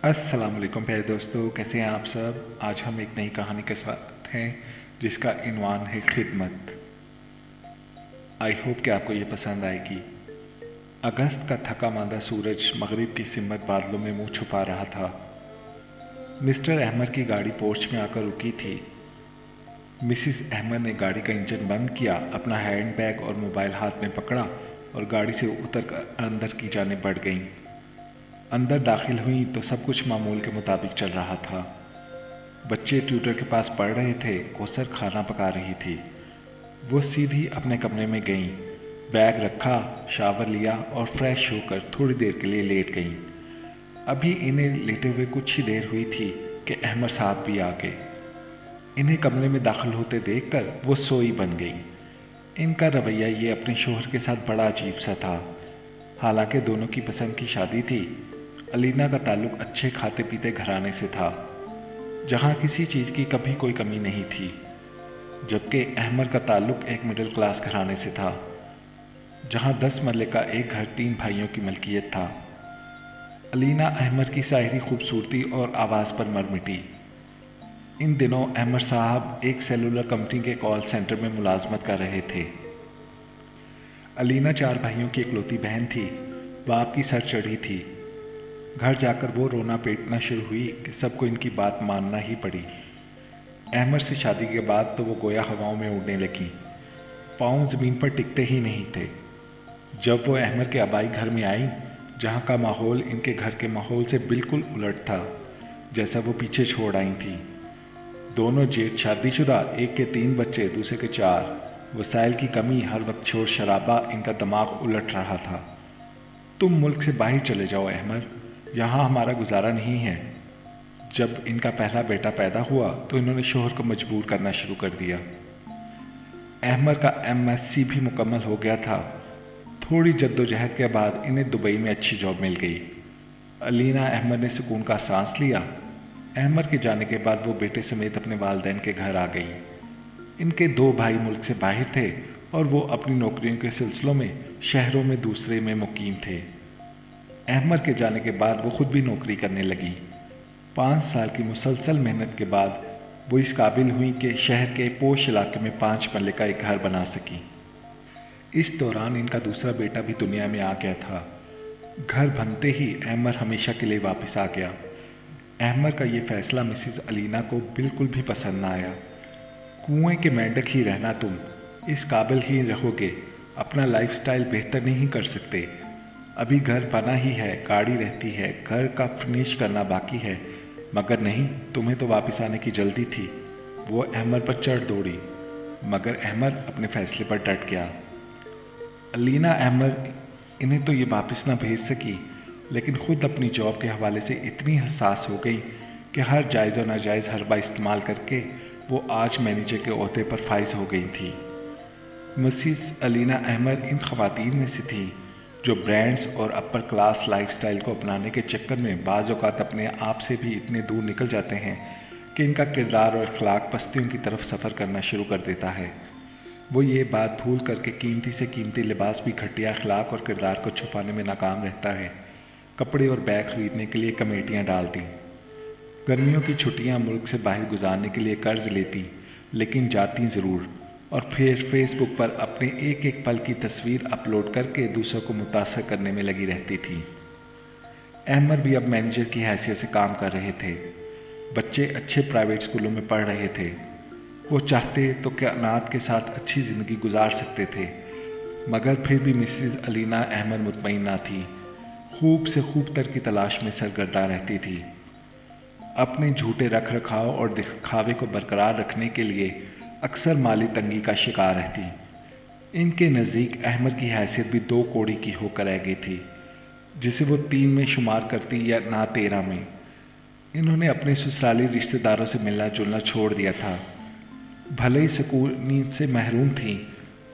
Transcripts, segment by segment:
अस्सलाम वालेकुम प्यारे दोस्तों, कैसे हैं आप सब। आज हम एक नई कहानी के साथ हैं जिसका इन्वान है खिदमत। आई होप कि आपको ये पसंद आएगी। अगस्त का थका मांदा सूरज मगरिब की सिमत बादलों में मुंह छुपा रहा था। मिस्टर अहमद की गाड़ी पोर्च में आकर रुकी थी। मिसिस अहमद ने गाड़ी का इंजन बंद किया, अपना हैंड बैग और मोबाइल हाथ में पकड़ा और गाड़ी से उतरकर अंदर की जानिब बढ़ गईं। अंदर दाखिल हुई तो सब कुछ मामूल के मुताबिक चल रहा था। बच्चे ट्यूटर के पास पढ़ रहे थे, कौसर खाना पका रही थी। वो सीधी अपने कमरे में गईं, बैग रखा, शावर लिया और फ्रेश होकर थोड़ी देर के लिए लेट गईं। अभी इन्हें लेटे हुए कुछ ही देर हुई थी कि अहमद साहब भी आ गए। इन्हें कमरे में दाखिल होते देखकर वो सोई बन गई। इनका रवैया ये अपने शोहर के साथ बड़ा अजीब सा था। हालांकि दोनों की पसंद की शादी थी। अलीना का ताल्लुक अच्छे खाते पीते घराने से था, जहाँ किसी चीज़ की कभी कोई कमी नहीं थी, जबकि अहमद का ताल्लुक एक मिडिल क्लास घराने से था, जहाँ 10 मरले का एक घर 3 भाइयों की मलकियत था। अलीना अहमद की साहिरी खूबसूरती और आवाज़ पर मर मिटी। इन दिनों अहमद साहब एक सेलुलर कंपनी के कॉल सेंटर में मुलाजमत कर रहे थे। अलीना 4 भाइयों की इकलौती बहन थी, बाप की सर चढ़ी थी। घर जाकर वो रोना पीटना शुरू हुई कि सबको इनकी बात मानना ही पड़ी। अहमद से शादी के बाद तो वो गोया हवाओं में उड़ने लगी, पाँव ज़मीन पर टिकते ही नहीं थे। जब वो अहमद के आबाई घर में आई, जहाँ का माहौल इनके घर के माहौल से बिल्कुल उलट था, जैसा वो पीछे छोड़ आई थी। दोनों जेठ शादीशुदा, एक के 3 बच्चे, दूसरे के 4। वसाइल की कमी, हर वक्त शोर शराबा, इनका दिमाग उलट रहा था। तुम मुल्क से बाहर चले जाओ अहमद, यहाँ हमारा गुजारा नहीं है। जब इनका पहला बेटा पैदा हुआ तो इन्होंने शोहर को मजबूर करना शुरू कर दिया। अहमद का MSc भी मुकम्मल हो गया था। थोड़ी जद्दोजहद के बाद इन्हें दुबई में अच्छी जॉब मिल गई। अलीना अहमद ने सुकून का सांस लिया। अहमद के जाने के बाद वो बेटे समेत अपने वालिदैन के घर आ गई। इनके 2 भाई मुल्क से बाहर थे और वो अपनी नौकरियों के सिलसिलों में शहरों में दूसरे में मुकीम थे। अहमद के जाने के बाद वो खुद भी नौकरी करने लगी। 5 साल की मुसलसल मेहनत के बाद वो इस काबिल हुई कि शहर के पोश इलाके में 5 मरले का एक घर बना सकी। इस दौरान इनका दूसरा बेटा भी दुनिया में आ गया था। घर बनते ही अहमद हमेशा के लिए वापस आ गया। अहमद का ये फैसला मिसिज अलीना को बिल्कुल भी पसंद ना आया। कुएं के मेंढक ही रहना तुम, इस काबिल ही रहोगे, अपना लाइफस्टाइल बेहतर नहीं कर सकते। अभी घर बना ही है, गाड़ी रहती है, घर का फर्निश करना बाकी है, मगर नहीं, तुम्हें तो वापस आने की जल्दी थी। वो अहमद पर चढ़ दौड़ी, मगर अहमद अपने फैसले पर डट गया। अलीना अहमद इन्हें तो ये वापस ना भेज सकी, लेकिन खुद अपनी जॉब के हवाले से इतनी हसास हो गई कि हर जायज़ और नाजायज़ हरबा इस्तेमाल करके वो आज मैनेजर के ओहदे पर फाइज हो गई थी। मिसिस अलीना अहमद इन खवातीन में से थी जो ब्रांड्स और अपर क्लास लाइफस्टाइल को अपनाने के चक्कर में बाज़ औक़ात अपने आप से भी इतने दूर निकल जाते हैं कि इनका किरदार और अखलाक पस्तियों की तरफ सफ़र करना शुरू कर देता है। वो ये बात भूल करके कीमती से कीमती लिबास भी घटिया अखलाक और किरदार को छुपाने में नाकाम रहता है। कपड़े और बैग ख़रीदने के लिए कमेटियाँ डालती, गर्मियों की छुट्टियाँ मुल्क से बाहर गुजारने के लिए कर्ज लेती, लेकिन जाती ज़रूर, और फिर फेसबुक पर अपने एक एक पल की तस्वीर अपलोड करके दूसरों को मुतासर करने में लगी रहती थी। अहमद भी अब मैनेजर की हैसियत से काम कर रहे थे। बच्चे अच्छे प्राइवेट स्कूलों में पढ़ रहे थे। वो चाहते तो कायनात के साथ अच्छी ज़िंदगी गुजार सकते थे, मगर फिर भी मिसिज अलीना अहमद मुतमईन ना थी। खूब से खूब तर की तलाश में सरगर्दा रहती थी। अपने झूठे रख रखाव और दिखावे को बरकरार रखने के लिए अक्सर माली तंगी का शिकार रहती। इनके नज़दीक अहमद की हैसियत भी 2 कौड़ी की होकर रह गई थी, जिसे वो 3 में शुमार करती या ना 13 में। इन्होंने अपने ससुराली रिश्तेदारों से मिलना जुलना छोड़ दिया था। भले ही सुकून से महरूम थीं,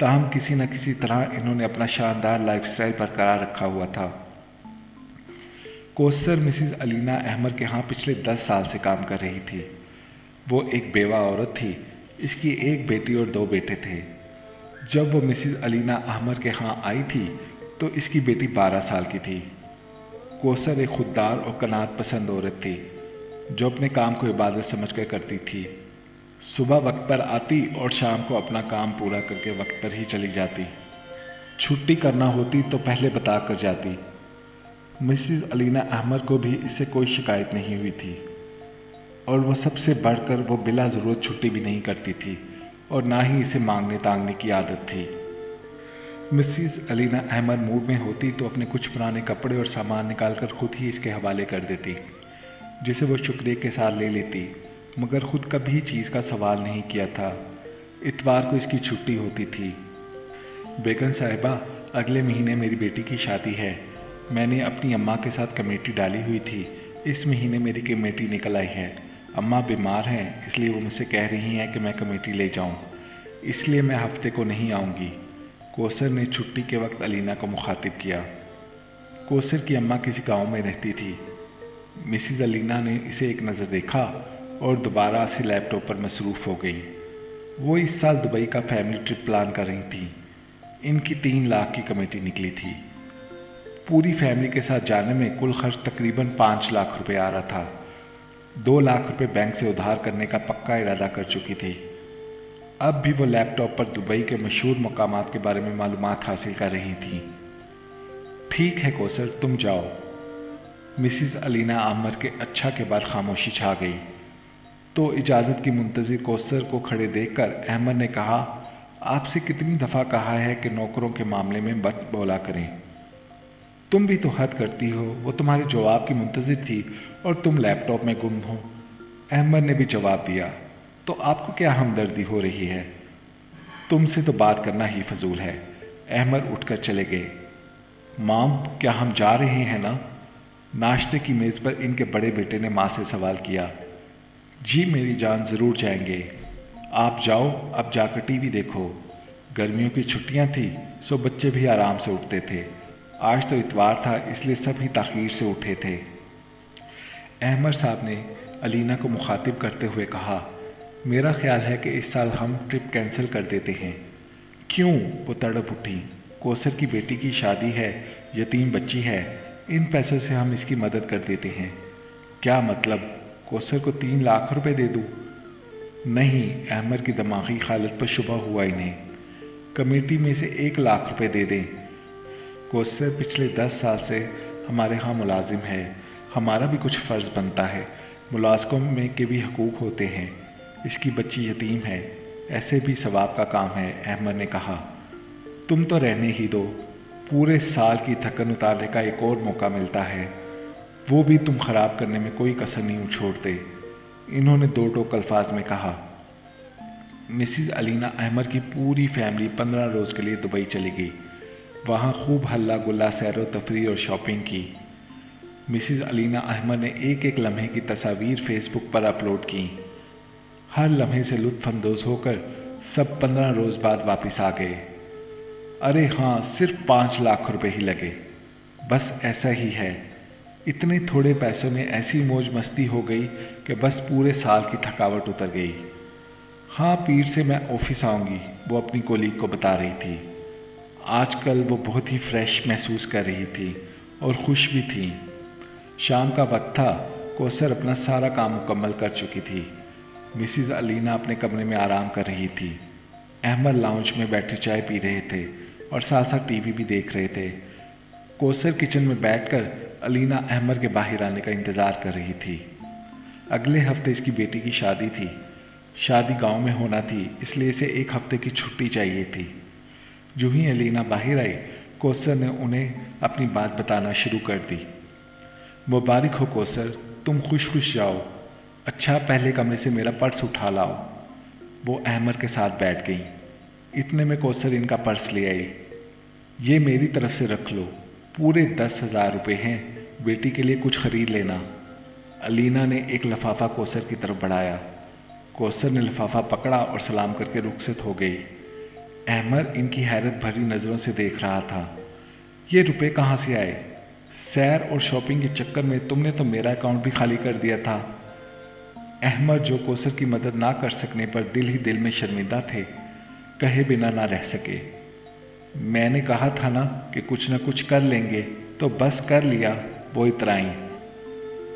ताहम किसी न किसी तरह इन्होंने अपना शानदार लाइफस्टाइल बरकरार रखा हुआ था। कौसर मिसिज अलीना अहमद के यहाँ पिछले 10 साल से काम कर रही थी। वो एक बेवा औरत थी। इसकी एक बेटी और 2 बेटे थे। जब वो मिसिज अलीना अहमद के यहाँ आई थी तो इसकी बेटी 12 साल की थी। कोसर एक खुददार और कनात पसंद औरत थी जो अपने काम को इबादत समझकर करती थी। सुबह वक्त पर आती और शाम को अपना काम पूरा करके वक्त पर ही चली जाती। छुट्टी करना होती तो पहले बता कर जाती। मिसेस अलीना अहमद को भी इससे कोई शिकायत नहीं हुई थी और वो सबसे बढ़कर वो बिला ज़रूरत छुट्टी भी नहीं करती थी और ना ही इसे मांगने तांगने की आदत थी। मिसेस अलीना अहमद मूड में होती तो अपने कुछ पुराने कपड़े और सामान निकालकर खुद ही इसके हवाले कर देती, जिसे वो शुक्रिया के साथ ले लेती, मगर खुद कभी चीज़ का सवाल नहीं किया था। इतवार को इसकी छुट्टी होती थी। बेगम साहिबा, अगले महीने मेरी बेटी की शादी है। मैंने अपनी अम्मा के साथ कमेटी डाली हुई थी। इस महीने मेरी कमेटी निकल आई है। अम्मा बीमार हैं, इसलिए वो मुझसे कह रही हैं कि मैं कमेटी ले जाऊं, इसलिए मैं हफ्ते को नहीं आऊंगी। कोसर ने छुट्टी के वक्त अलीना को मुखातिब किया। कोसर की अम्मा किसी गांव में रहती थी। मिसेस अलीना ने इसे एक नज़र देखा और दोबारा से लैपटॉप पर मसरूफ़ हो गई। वो इस साल दुबई का फैमिली ट्रिप प्लान कर रही थी। इनकी 3 लाख की कमेटी निकली थी। पूरी फैमिली के साथ जाने में कुल खर्च तकरीबन 5 लाख रुपए आ रहा था। 2 लाख रुपए बैंक से उधार करने का पक्का इरादा कर चुकी थी। अब भी वो लैपटॉप पर दुबई के मशहूर मकामात के बारे में मालूमात हासिल कर रही थी। ठीक है कोसर, तुम जाओ। मिसेस अलीना अहमद के अच्छा के बाद खामोशी छा गई तो इजाज़त की मुंतज़िर कोसर को खड़े देखकर अहमद ने कहा, आपसे कितनी दफ़ा कहा है कि नौकरों के मामले में मत बोला करें। तुम भी तो हद करती हो। वो तुम्हारे जवाब की मुंतज़िर थी और तुम लैपटॉप में गुम हो। अहमद ने भी जवाब दिया, तो आपको क्या हमदर्दी हो रही है? तुमसे तो बात करना ही फजूल है। अहमद उठकर चले गए। माम, क्या हम जा रहे हैं ना? नाश्ते की मेज़ पर इनके बड़े बेटे ने माँ से सवाल किया। जी मेरी जान, ज़रूर जाएंगे। आप जाओ, अब जाकर टीवी देखो। गर्मियों की छुट्टियां थी सो बच्चे भी आराम से उठते थे। आज तो इतवार था, इसलिए सभी ताख़ीर से उठे थे। अहमद साहब ने अलीना को मुखातिब करते हुए कहा, मेरा ख्याल है कि इस साल हम ट्रिप कैंसिल कर देते हैं। क्यों? वो तड़प उठी। कोसर की बेटी की शादी है, यतीम बच्ची है, इन पैसों से हम इसकी मदद कर देते हैं। क्या मतलब? कोसर को 3 लाख रुपए दे दूँ? नहीं, अहमद की दिमागी हालत पर शुबा हुआ इन्हें। कमेटी में से 1 लाख रुपए दे दें। कोसर पिछले 10 साल से हमारे यहाँ मुलाजिम है, हमारा भी कुछ फ़र्ज़ बनता है। मुलाज़िमों में के भी हकूक़ होते हैं। इसकी बच्ची यतीम है, ऐसे भी सवाब का काम है। अहमद ने कहा, तुम तो रहने ही दो, पूरे साल की थकन उतारने का एक और मौका मिलता है, वो भी तुम ख़राब करने में कोई कसर नहीं छोड़ते। इन्होंने 2 टोक अल्फाज में कहा। मिसेस अलीना अहमद की पूरी फैमिली 15 रोज़ के लिए दुबई चली गई। वहाँ खूब हल्ला गुल्ला, सैर व तफरीह और शॉपिंग की। मिसेस अलीना अहमद ने एक एक लम्हे की तस्वीर फेसबुक पर अपलोड की। हर लम्हे से लुत्फ़अंदोज़ होकर सब 15 रोज़ बाद वापस आ गए। अरे हाँ, सिर्फ 5 लाख रुपए ही लगे। बस ऐसा ही है, इतने थोड़े पैसों में ऐसी मौज मस्ती हो गई कि बस पूरे साल की थकावट उतर गई। हाँ, पीर से मैं ऑफिस आऊँगी, वो अपनी कोलीग को बता रही थी। आजकल वो बहुत ही फ्रेश महसूस कर रही थी और खुश भी थी। शाम का वक्त था। कोसर अपना सारा काम मुकम्मल कर चुकी थी। मिसेस अलीना अपने कमरे में आराम कर रही थी। अहमद लाउंज में बैठे चाय पी रहे थे और साथ साथ टीवी भी देख रहे थे। कोसर किचन में बैठकर अलीना अहमद के बाहर आने का इंतज़ार कर रही थी। अगले हफ्ते इसकी बेटी की शादी थी। शादी गांव में होना थी, इसलिए इसे 1 हफ्ते की छुट्टी चाहिए थी। जो ही अलीना बाहर आई, कोसर ने उन्हें अपनी बात बताना शुरू कर दी। मुबारक हो कोसर, तुम खुश खुश जाओ। अच्छा, पहले कमरे से मेरा पर्स उठा लाओ। वो अहमद के साथ बैठ गई। इतने में कोसर इनका पर्स ले आई। ये मेरी तरफ से रख लो, पूरे 10,000 रुपये हैं, बेटी के लिए कुछ ख़रीद लेना। अलीना ने एक लिफाफा कोसर की तरफ बढ़ाया। कोसर ने लिफाफा पकड़ा और सलाम करके रुखसत हो गई। अहमद इनकी हैरत भरी नज़रों से देख रहा था। ये रुपए कहाँ से आए? सैर और शॉपिंग के चक्कर में तुमने तो मेरा अकाउंट भी खाली कर दिया था। अहमद, जो कोसर की मदद ना कर सकने पर दिल ही दिल में शर्मिंदा थे, कहे बिना ना रह सके। मैंने कहा था ना कि कुछ न कुछ कर लेंगे, तो बस कर लिया। वो इतराईं।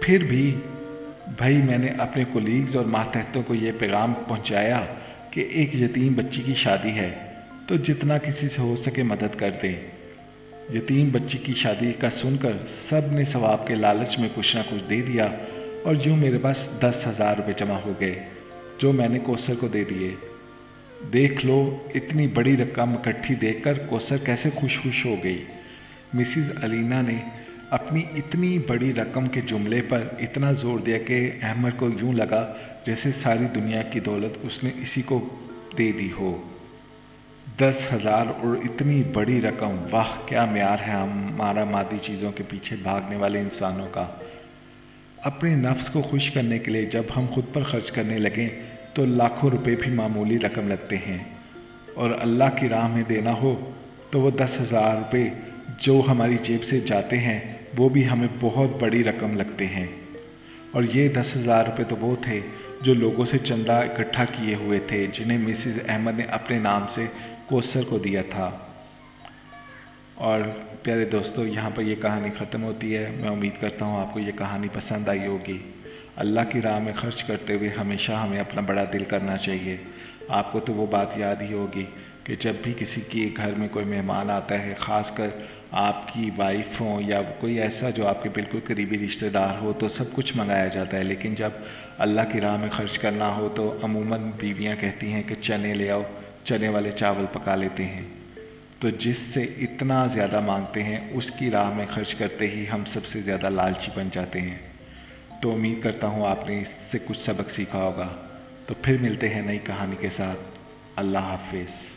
फिर भी भाई मैंने अपने कोलीग्स और मातहतों को ये पैगाम पहुंचाया कि एक यतीम बच्ची की शादी है तो जितना किसी से हो सके मदद कर दें। यतीम बच्ची की शादी का सुनकर सब ने सवाब के लालच में कुछ ना कुछ दे दिया और यूँ मेरे पास 10,000 रुपये जमा हो गए जो मैंने कौसर को दे दिए। देख लो इतनी बड़ी रकम इकट्ठी देखकर कौसर कैसे खुश हो गई। मिसिज अलीना ने अपनी इतनी बड़ी रकम के जुमले पर इतना ज़ोर दिया कि अहमद को यूँ लगा जैसे सारी दुनिया की दौलत उसने इसी को दे दी हो। 10,000 और इतनी बड़ी रकम, वाह क्या म्यार है हमारा मादी चीज़ों के पीछे भागने वाले इंसानों का। अपने नफ्स को खुश करने के लिए जब हम खुद पर खर्च करने लगें तो लाखों रुपए भी मामूली रकम लगते हैं, और अल्लाह की राह में देना हो तो वो 10,000 रुपये जो हमारी जेब से जाते हैं वो भी हमें बहुत बड़ी रकम लगते हैं। और ये 10,000 रुपये तो वो थे जो लोगों से चंदा इकट्ठा किए हुए थे जिन्हें मिसिज अहमद ने अपने नाम से कौसर को दिया था। और प्यारे दोस्तों, यहाँ पर ये कहानी ख़त्म होती है। मैं उम्मीद करता हूँ आपको ये कहानी पसंद आई होगी। अल्लाह की राह में खर्च करते हुए हमेशा हमें अपना बड़ा दिल करना चाहिए। आपको तो वो बात याद ही होगी कि जब भी किसी के घर में कोई मेहमान आता है, ख़ासकर आपकी वाइफ हो या कोई ऐसा जो आपके बिल्कुल करीबी रिश्तेदार हो, तो सब कुछ मंगाया जाता है। लेकिन जब अल्लाह की राह में खर्च करना हो तो अमूमन बीवियाँ कहती हैं कि चने ले आओ, चने वाले चावल पका लेते हैं। तो जिससे इतना ज़्यादा मांगते हैं उसकी राह में खर्च करते ही हम सबसे ज़्यादा लालची बन जाते हैं। तो उम्मीद करता हूँ आपने इससे कुछ सबक सीखा होगा। तो फिर मिलते हैं नई कहानी के साथ। अल्लाह हाफिज़।